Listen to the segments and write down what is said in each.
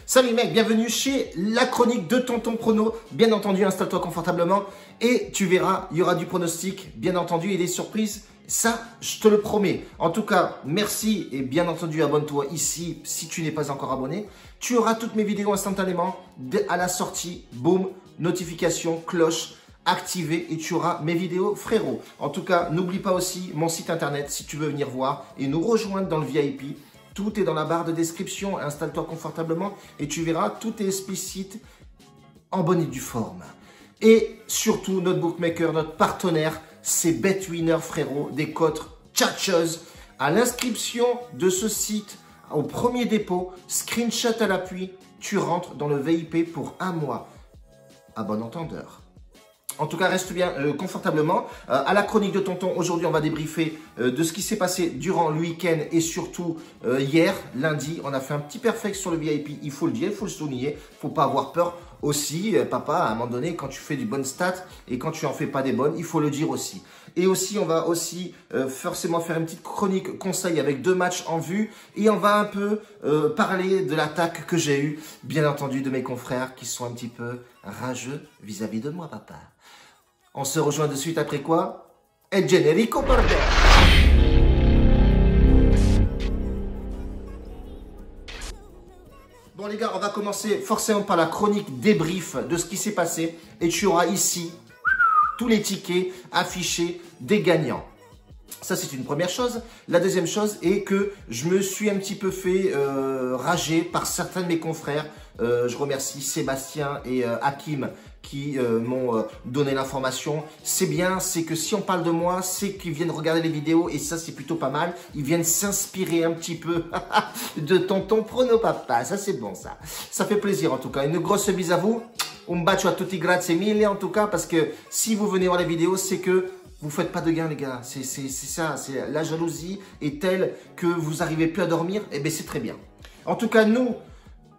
Salut mec, bienvenue chez la chronique de Tonton Prono. Bien entendu, installe-toi confortablement et tu verras, il y aura du pronostic, bien entendu, et des surprises. Ça, je te le promets. En tout cas, merci et bien entendu, abonne-toi ici si tu n'es pas encore abonné. Tu auras toutes mes vidéos instantanément à la sortie. Boum, notification, cloche activée et tu auras mes vidéos frérot. En tout cas, n'oublie pas aussi mon site internet si tu veux venir voir et nous rejoindre dans le VIP. Tout est dans la barre de description. Installe-toi confortablement et tu verras, tout est explicite en bonne et due forme. Et surtout, notre bookmaker, notre partenaire, c'est BetWinner, frérot, des cotes tchatcheuses. À l'inscription de ce site, au premier dépôt, screenshot à l'appui, tu rentres dans le VIP pour 1 mois. À bon entendeur. En tout cas, reste bien confortablement. À la chronique de Tonton, aujourd'hui, on va débriefer de ce qui s'est passé durant le week-end et surtout hier, lundi. On a fait un petit perfect sur le VIP, il faut le dire, il faut le souligner. Il ne faut pas avoir peur aussi, papa, à un moment donné, quand tu fais du bonnes stats et quand tu n'en fais pas des bonnes, il faut le dire aussi. Et aussi, on va aussi forcément faire une petite chronique conseil avec 2 matchs en vue. Et on va un peu parler de l'attaque que j'ai eue, bien entendu, de mes confrères qui sont un petit peu rageux vis-à-vis de moi, papa. On se rejoint de suite après quoi? El generico por ver. Bon les gars, on va commencer forcément par la chronique débrief de ce qui s'est passé. Et tu auras ici tous les tickets affichés des gagnants. Ça, c'est une première chose. La deuxième chose est que je me suis un petit peu fait rager par certains de mes confrères. Je remercie Sébastien et Hakim qui m'ont donné l'information. C'est bien, c'est que si on parle de moi, c'est qu'ils viennent regarder les vidéos et ça, c'est plutôt pas mal. Ils viennent s'inspirer un petit peu de Tonton Prono, papa. Ça, c'est bon, ça. Ça fait plaisir, en tout cas. Une grosse bise à vous. Un bacio a tutti, grazie mille, en tout cas, parce que si vous venez voir les vidéos, c'est que vous ne faites pas de gain, les gars. C'est ça. La jalousie est telle que vous n'arrivez plus à dormir. Eh bien, c'est très bien. En tout cas, nous,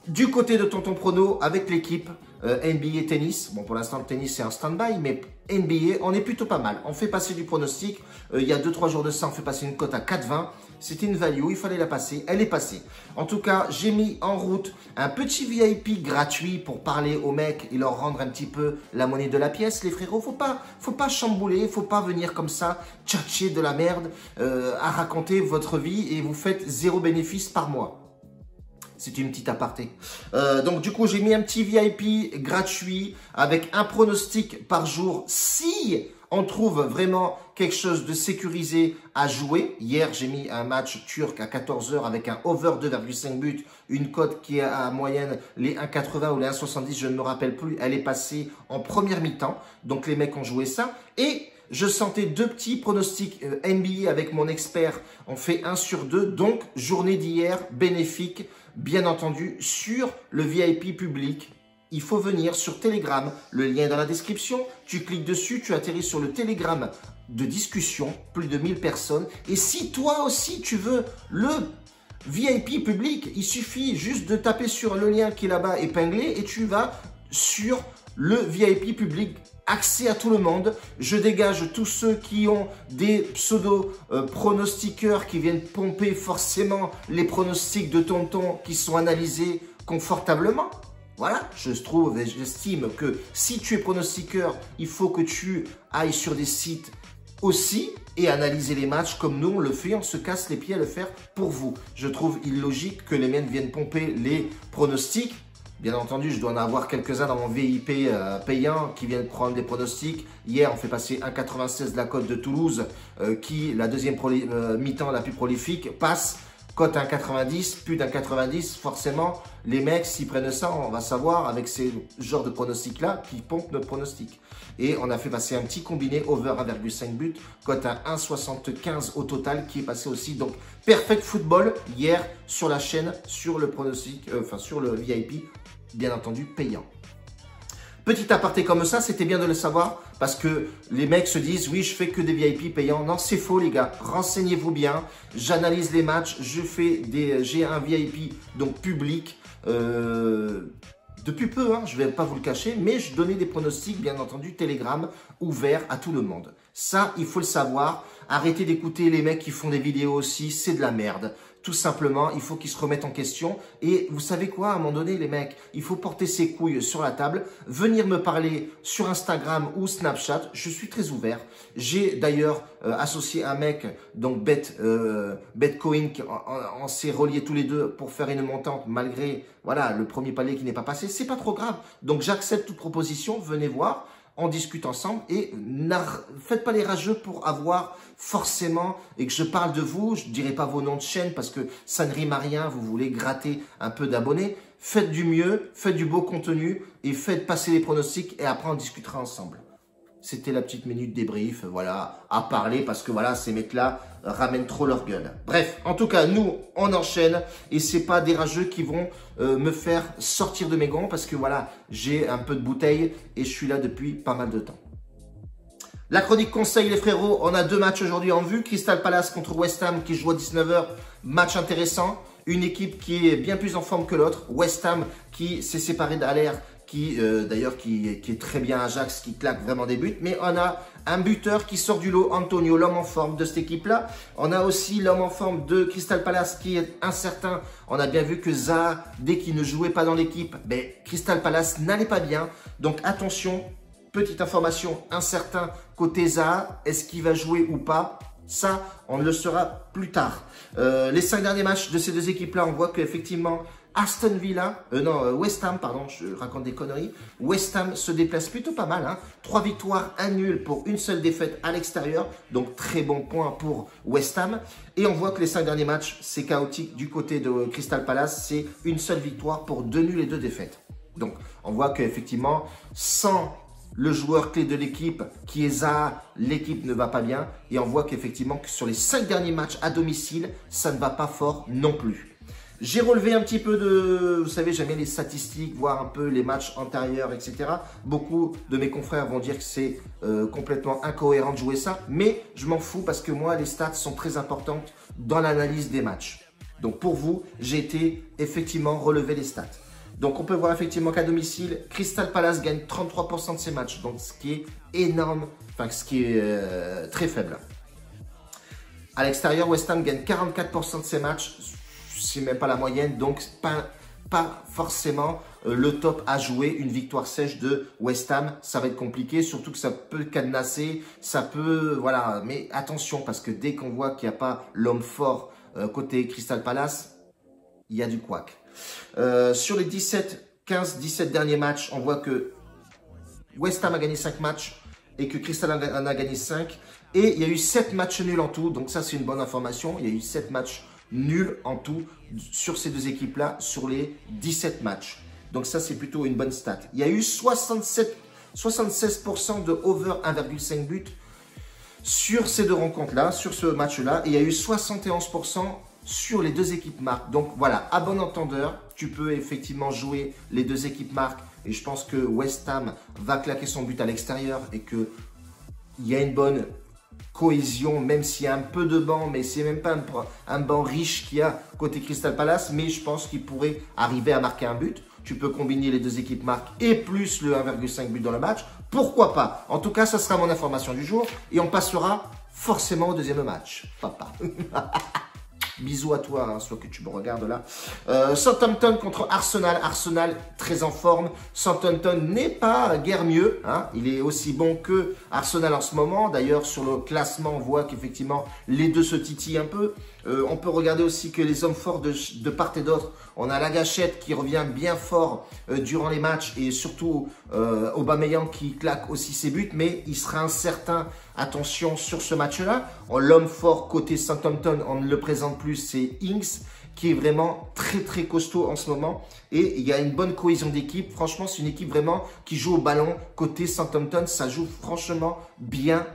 du côté de Tonton Prono, avec l'équipe NBA Tennis. Bon, pour l'instant, le tennis, c'est un stand-by, mais NBA, on est plutôt pas mal. On fait passer du pronostic. Il y a 2-3 jours de ça, on fait passer une cote à 4,20. C'était une value, il fallait la passer. Elle est passée. En tout cas, j'ai mis en route un petit VIP gratuit pour parler aux mecs et leur rendre un petit peu la monnaie de la pièce. Les frérots, faut pas chambouler, faut pas venir comme ça, tchatcher de la merde, à raconter votre vie et vous faites 0 bénéfice par mois. C'est une petite aparté. Donc, du coup, j'ai mis un petit VIP gratuit avec un pronostic par jour si on trouve vraiment quelque chose de sécurisé à jouer. Hier, j'ai mis un match turc à 14 h avec un over 2,5 buts. Une cote qui est à moyenne les 1,80 ou les 1,70, je ne me rappelle plus. Elle est passée en première mi-temps. Donc, les mecs ont joué ça. Et je sentais 2 petits pronostics NBA avec mon expert. On fait 1 sur 2. Donc, journée d'hier bénéfique, bien entendu, sur le VIP public. Il faut venir sur Telegram. Le lien est dans la description. Tu cliques dessus, tu atterris sur le Telegram de discussion. Plus de 1000 personnes. Et si toi aussi, tu veux le VIP public, il suffit juste de taper sur le lien qui est là-bas épinglé et tu vas sur le VIP public. Accès à tout le monde. Je dégage tous ceux qui ont des pseudo-pronostiqueurs qui viennent pomper forcément les pronostics de Tonton qui sont analysés confortablement. Voilà, j'estime que si tu es pronostiqueur, il faut que tu ailles sur des sites aussi et analyser les matchs comme nous on le fait, on se casse les pieds à le faire pour vous. Je trouve illogique que les mecs viennent pomper les pronostics. Bien entendu, je dois en avoir quelques-uns dans mon VIP payant qui viennent prendre des pronostics. Hier, on fait passer 1,96 de la cote de Toulouse qui, la deuxième mi-temps la plus prolifique, passe. Cote 1,90, plus d'1,90, forcément, les mecs, s'ils prennent ça, on va savoir avec ces genres de pronostics-là qui pompent notre pronostic. Et on a fait passer un petit combiné over 1,5 but, cote à 1,75 au total qui est passé aussi. Donc, Perfect Football hier sur la chaîne, sur le pronostic, sur le VIP, bien entendu, payant. Petit aparté comme ça, c'était bien de le savoir parce que les mecs se disent « Oui, je fais que des VIP payants ». Non, c'est faux les gars. Renseignez-vous bien. J'analyse les matchs. J'ai un VIP donc public depuis peu, hein, je ne vais pas vous le cacher, mais je donnais des pronostics, bien entendu, Telegram, ouvert à tout le monde. Ça, il faut le savoir. Arrêtez d'écouter les mecs qui font des vidéos aussi, c'est de la merde. tout simplement, il faut qu'ils se remettent en question. Et vous savez quoi, à un moment donné, les mecs, il faut porter ses couilles sur la table, venir me parler sur Instagram ou Snapchat. Je suis très ouvert. J'ai d'ailleurs associé un mec, donc Betcoin, on s'est reliés tous les deux pour faire une montante malgré voilà le premier palier qui n'est pas passé. C'est pas trop grave. Donc j'accepte toute proposition. Venez voir. On discute ensemble et faites pas les rageux pour avoir forcément et que je parle de vous. Je ne dirai pas vos noms de chaîne parce que ça ne rime à rien. Vous voulez gratter un peu d'abonnés. Faites du mieux, faites du beau contenu et faites passer les pronostics et après on discutera ensemble. C'était la petite minute débrief, voilà, à parler parce que voilà, ces mecs-là ramènent trop leur gueule. Bref, en tout cas, nous, on enchaîne et c'est pas des rageux qui vont me faire sortir de mes gonds parce que voilà, j'ai un peu de bouteille et je suis là depuis pas mal de temps. La chronique conseil, les frérots, on a 2 matchs aujourd'hui en vue. Crystal Palace contre West Ham qui joue à 19 h, match intéressant. Une équipe qui est bien plus en forme que l'autre. West Ham qui s'est séparé d'Haller, qui d'ailleurs qui est très bien Ajax, qui claque vraiment des buts. Mais on a un buteur qui sort du lot, Antonio, l'homme en forme de cette équipe-là. On a aussi l'homme en forme de Crystal Palace qui est incertain. On a bien vu que Zaha, dès qu'il ne jouait pas dans l'équipe, Crystal Palace n'allait pas bien. Donc attention, petite information, incertain côté Zaha, est-ce qu'il va jouer ou pas? Ça, on le saura plus tard. Les 5 derniers matchs de ces deux équipes-là, on voit qu'effectivement, West Ham, pardon, je raconte des conneries. West Ham se déplace plutôt pas mal. Hein. 3 victoires, 1 nul pour une seule défaite à l'extérieur. Donc, très bon point pour West Ham. Et on voit que les 5 derniers matchs, c'est chaotique du côté de Crystal Palace. C'est une seule victoire pour 2 nuls et 2 défaites. Donc, on voit qu'effectivement, sans le joueur clé de l'équipe qui est Zaha, l'équipe ne va pas bien. Et on voit qu'effectivement, que sur les 5 derniers matchs à domicile, ça ne va pas fort non plus. J'ai relevé un petit peu de, vous savez, j'aime bien les statistiques, voir un peu les matchs antérieurs, etc. Beaucoup de mes confrères vont dire que c'est complètement incohérent de jouer ça, mais je m'en fous parce que moi, les stats sont très importantes dans l'analyse des matchs. Donc pour vous, j'ai été effectivement relever les stats. Donc on peut voir effectivement qu'à domicile, Crystal Palace gagne 33% de ses matchs, donc ce qui est énorme, enfin ce qui est très faible. À l'extérieur, West Ham gagne 44% de ses matchs. C'est même pas la moyenne, donc pas forcément le top à jouer. Une victoire sèche de West Ham, ça va être compliqué, surtout que ça peut cadenasser, ça peut, voilà. Mais attention, parce que dès qu'on voit qu'il n'y a pas l'homme fort côté Crystal Palace, il y a du couac. Sur les 15-17 derniers matchs, on voit que West Ham a gagné 5 matchs et que Crystal en a gagné 5. Et il y a eu 7 matchs nuls en tout, donc ça c'est une bonne information. Il y a eu 7 matchs nuls en tout sur ces deux équipes-là sur les 17 matchs. Donc ça, c'est plutôt une bonne stat. Il y a eu 76% de over 1,5 buts sur ces deux rencontres-là, sur ce match-là. Et il y a eu 71% sur les deux équipes marques. Donc voilà, à bon entendeur, tu peux effectivement jouer les deux équipes marques. Et je pense que West Ham va claquer son but à l'extérieur et qu'il y a une bonne cohésion, même s'il y a un peu de banc, mais c'est même pas un banc riche qu'il y a côté Crystal Palace, mais je pense qu'il pourrait arriver à marquer un but. Tu peux combiner les deux équipes marques et plus le 1,5 but dans le match. Pourquoi pas? En tout cas, ça sera mon information du jour et on passera forcément au deuxième match. Papa. Bisous à toi, hein, soit que tu me regardes là. Southampton contre Arsenal. Arsenal très en forme. Southampton n'est pas guère mieux. Hein. Il est aussi bon que Arsenal en ce moment. D'ailleurs, sur le classement, on voit qu'effectivement, les deux se titillent un peu. On peut regarder aussi que les hommes forts de part et d'autre, on a la gâchette qui revient bien fort durant les matchs et surtout Aubameyang qui claque aussi ses buts, mais il sera incertain, attention sur ce match-là. L'homme fort côté Southampton, on ne le présente plus, c'est Ings qui est vraiment très très costaud en ce moment et il y a une bonne cohésion d'équipe. Franchement, c'est une équipe vraiment qui joue au ballon. Côté Southampton, ça joue franchement bien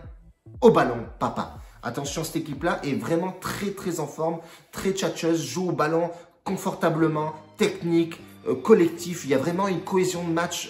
au ballon, papa. Attention, cette équipe-là est vraiment très très en forme, très tchatcheuse, joue au ballon confortablement, technique, collectif. Il y a vraiment une cohésion de match,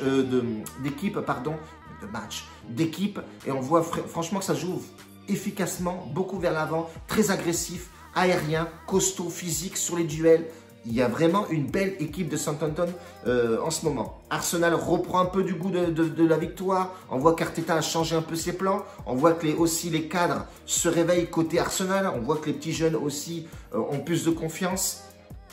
d'équipe. Et on voit franchement que ça joue efficacement, beaucoup vers l'avant, très agressif, aérien, costaud, physique sur les duels. il y a vraiment une belle équipe de Southampton en ce moment. Arsenal reprend un peu du goût de la victoire. On voit qu'Arteta a changé un peu ses plans. On voit que aussi les cadres se réveillent côté Arsenal. On voit que les petits jeunes aussi ont plus de confiance.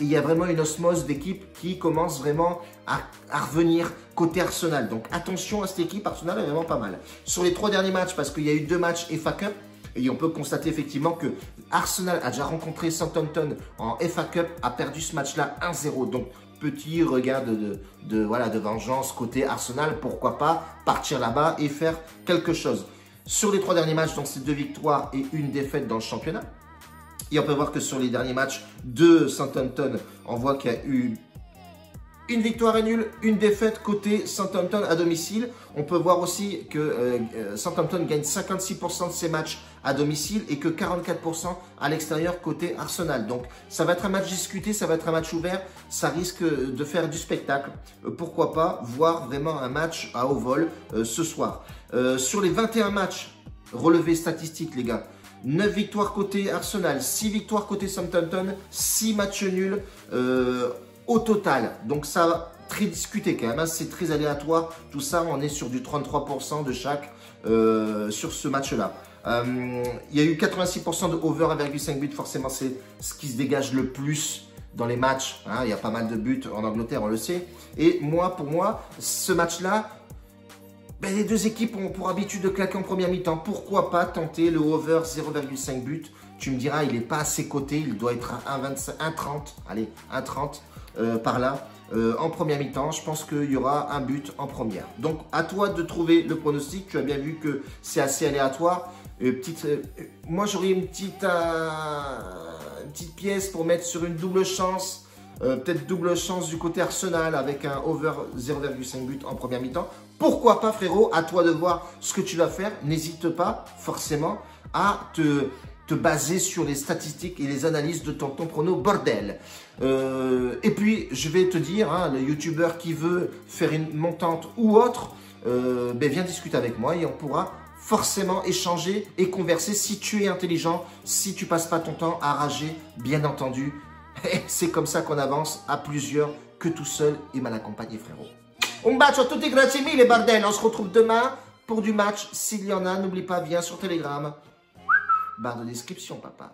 Et il y a vraiment une osmose d'équipe qui commence vraiment à revenir côté Arsenal. Donc attention à cette équipe, Arsenal est vraiment pas mal. Sur les 3 derniers matchs, parce qu'il y a eu 2 matchs FA Cup, et on peut constater effectivement que Arsenal a déjà rencontré Southampton en FA Cup, a perdu ce match-là 1-0. Donc petit regard de vengeance côté Arsenal, pourquoi pas partir là-bas et faire quelque chose. Sur les 3 derniers matchs, donc c'est 2 victoires et 1 défaite dans le championnat. Et on peut voir que sur les derniers matchs de Southampton, on voit qu'il y a eu une victoire et nulle, une défaite côté Southampton à domicile. On peut voir aussi que Southampton gagne 56% de ses matchs à domicile et que 44% à l'extérieur côté Arsenal. Donc ça va être un match discuté, ça va être un match ouvert, ça risque de faire du spectacle. Pourquoi pas voir vraiment un match à haut vol ce soir. Sur les 21 matchs, relevés statistiques les gars, 9 victoires côté Arsenal, 6 victoires côté Southampton, 6 matchs nuls au total. Donc ça va très discuté quand même, hein. C'est très aléatoire. Tout ça, on est sur du 33% de chaque sur ce match-là. Il y a eu 86% de over 1,5 but. Forcément, c'est ce qui se dégage le plus dans les matchs. Hein. Il y a pas mal de buts en Angleterre, on le sait. Et pour moi, ce match-là, ben, les 2 équipes ont pour habitude de claquer en première mi-temps. Pourquoi pas tenter le over 0,5 but? Tu me diras, il n'est pas assez coté. Il doit être à 1,30. Allez, 1,30 par là. En première mi-temps, je pense qu'il y aura un but en première. Donc, à toi de trouver le pronostic. Tu as bien vu que c'est assez aléatoire. Moi, j'aurais une petite pièce pour mettre sur une double chance. Peut-être double chance du côté Arsenal avec un over 0,5 but en première mi-temps. Pourquoi pas frérot, à toi de voir ce que tu vas faire. N'hésite pas forcément à te baser sur les statistiques et les analyses de ton prono bordel. Et puis je vais te dire, hein, le youtubeur qui veut faire une montante ou autre, ben, viens discuter avec moi et on pourra forcément échanger et converser si tu es intelligent, si tu passes pas ton temps à rager, bien entendu. C'est comme ça qu'on avance à plusieurs que tout seul et mal accompagné, frérot. Un bacio a tutti, grazie mille, bordel. On se retrouve demain pour du match. S'il y en a, n'oublie pas, viens sur Telegram. Barre de description, papa.